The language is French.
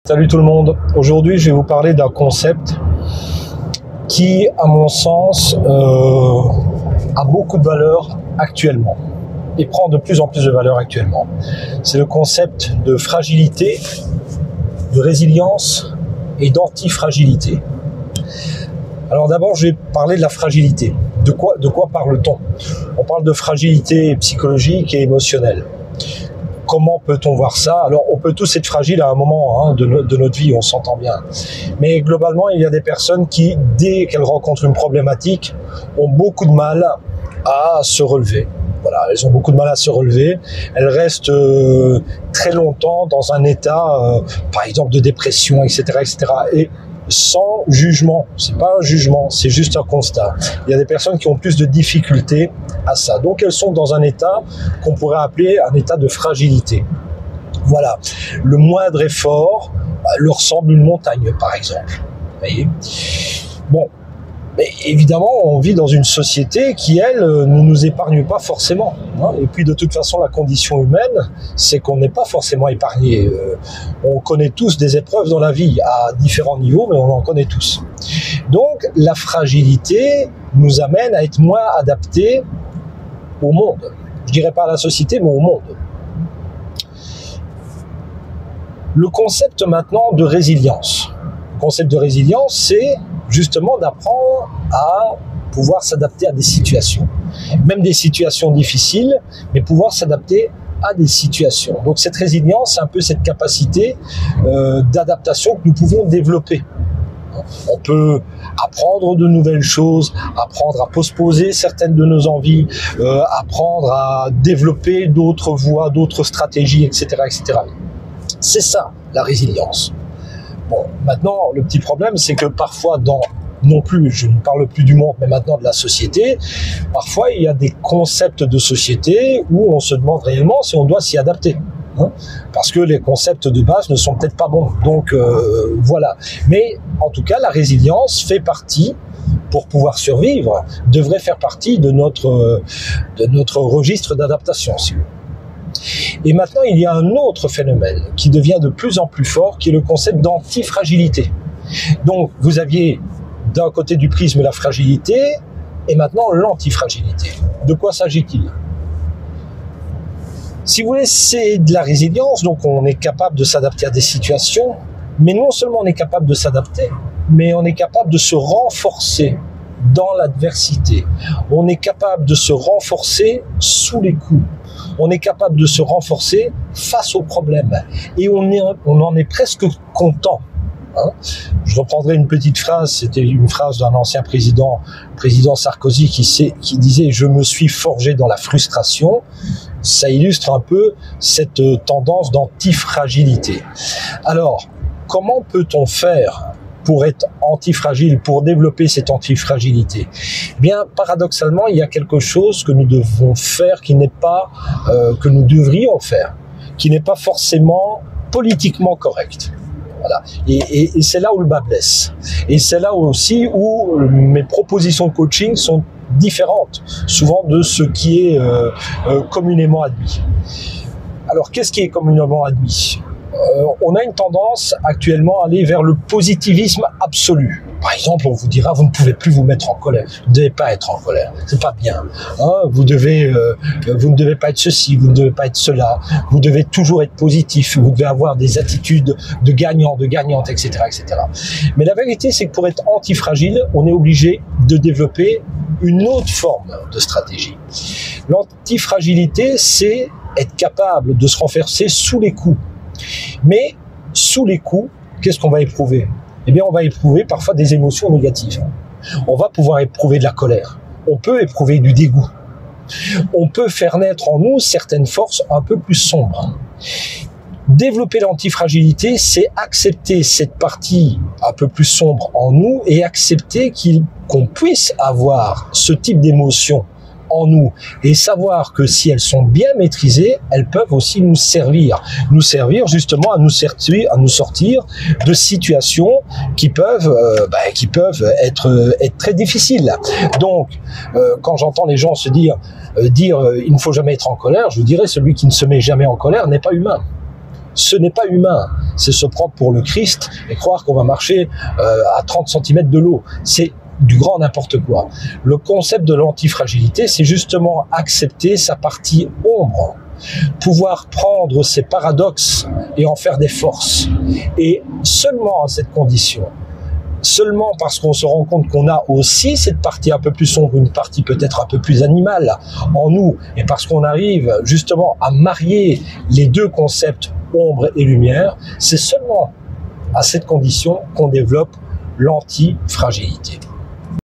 Salut tout le monde. Aujourd'hui, je vais vous parler d'un concept qui, à mon sens, a beaucoup de valeur actuellement et prend de plus en plus de valeur actuellement. C'est le concept de fragilité, de résilience et d'antifragilité. Alors d'abord, je vais parler de la fragilité. De quoi parle-t-on? On parle de fragilité psychologique et émotionnelle. Comment peut-on voir ça? Alors, on peut tous être fragiles à un moment de notre vie, on s'entend bien. Mais globalement, il y a des personnes qui, dès qu'elles rencontrent une problématique, ont beaucoup de mal à se relever. Voilà, elles ont beaucoup de mal à se relever. Elles restent très longtemps dans un état, par exemple, de dépression, etc., etc. Et sans jugement. C'est pas un jugement, c'est juste un constat. Il y a des personnes qui ont plus de difficultés à ça. Donc elles sont dans un état qu'on pourrait appeler un état de fragilité. Voilà. Le moindre effort leur semble une montagne, par exemple. Vous voyez ? Bon. Mais évidemment, on vit dans une société qui, elle, ne nous épargne pas forcément. Et puis, de toute façon, la condition humaine, c'est qu'on n'est pas forcément épargné. On connaît tous des épreuves dans la vie, à différents niveaux, mais on en connaît tous. Donc, la fragilité nous amène à être moins adaptés au monde. Je dirais pas à la société, mais au monde. Le concept maintenant de résilience. Le concept de résilience, c'est justement d'apprendre à pouvoir s'adapter à des situations, même des situations difficiles, mais pouvoir s'adapter à des situations. Donc cette résilience, c'est un peu cette capacité d'adaptation que nous pouvons développer. On peut apprendre de nouvelles choses, apprendre à postposer certaines de nos envies, apprendre à développer d'autres voies, d'autres stratégies, etc., etc. C'est ça, la résilience. Bon, maintenant, le petit problème, c'est que parfois, non plus, je ne parle plus du monde, mais maintenant de la société, parfois, il y a des concepts de société où on se demande réellement si on doit s'y adapter. Parce que les concepts de base ne sont peut-être pas bons. Donc, voilà. Mais, en tout cas, la résilience fait partie, pour pouvoir survivre, devrait faire partie de notre registre d'adaptation, si vous voulez. Et maintenant, il y a un autre phénomène qui devient de plus en plus fort, qui est le concept d'antifragilité. Donc, vous aviez d'un côté du prisme la fragilité, et maintenant l'antifragilité. De quoi s'agit-il? Si vous voulez, c'est de la résilience, donc on est capable de s'adapter à des situations, mais non seulement on est capable de s'adapter, mais on est capable de se renforcer dans l'adversité. On est capable de se renforcer sous les coups. On est capable de se renforcer face aux problèmes. Et on en est presque content. Je reprendrai une petite phrase, c'était une phrase d'un ancien président Sarkozy, qui disait « Je me suis forgé dans la frustration ». Ça illustre un peu cette tendance d'antifragilité. Alors, comment peut-on faire pour être antifragile, pour développer cette antifragilité? Eh bien, paradoxalement, il y a quelque chose que nous devons faire qui n'est pas, que nous devrions faire, qui n'est pas forcément politiquement correct. Voilà. Et c'est là où le bas blesse. Et c'est là aussi où mes propositions de coaching sont différentes, souvent de ce qui est communément admis. Alors, qu'est-ce qui est communément admis? On a une tendance actuellement à aller vers le positivisme absolu. Par exemple, on vous dira, vous ne pouvez plus vous mettre en colère. Vous ne devez pas être en colère. C'est pas bien. Vous ne devez pas être ceci, vous ne devez pas être cela. Vous devez toujours être positif. Vous devez avoir des attitudes de gagnant, de gagnante, etc., etc. Mais la vérité, c'est que pour être antifragile, on est obligé de développer une autre forme de stratégie. L'antifragilité, c'est être capable de se renforcer sous les coups. Mais sous les coups, qu'est-ce qu'on va éprouver? Eh bien, on va éprouver parfois des émotions négatives. On va pouvoir éprouver de la colère. On peut éprouver du dégoût. On peut faire naître en nous certaines forces un peu plus sombres. Développer l'antifragilité, c'est accepter cette partie un peu plus sombre en nous et accepter qu'on puisse avoir ce type d'émotions en nous et savoir que si elles sont bien maîtrisées, elles peuvent aussi nous servir justement à nous sortir de situations qui peuvent être très difficiles. Donc, quand j'entends les gens se dire il ne faut jamais être en colère, je vous dirais celui qui ne se met jamais en colère n'est pas humain. Ce n'est pas humain, c'est se prendre pour le Christ et croire qu'on va marcher à 30 cm de l'eau. C'est du grand n'importe quoi. Le concept de l'antifragilité, c'est justement accepter sa partie ombre, pouvoir prendre ces paradoxes et en faire des forces. Et seulement à cette condition, seulement parce qu'on se rend compte qu'on a aussi cette partie un peu plus sombre, une partie peut-être un peu plus animale en nous, et parce qu'on arrive justement à marier les deux concepts, ombre et lumière, c'est seulement à cette condition qu'on développe l'antifragilité.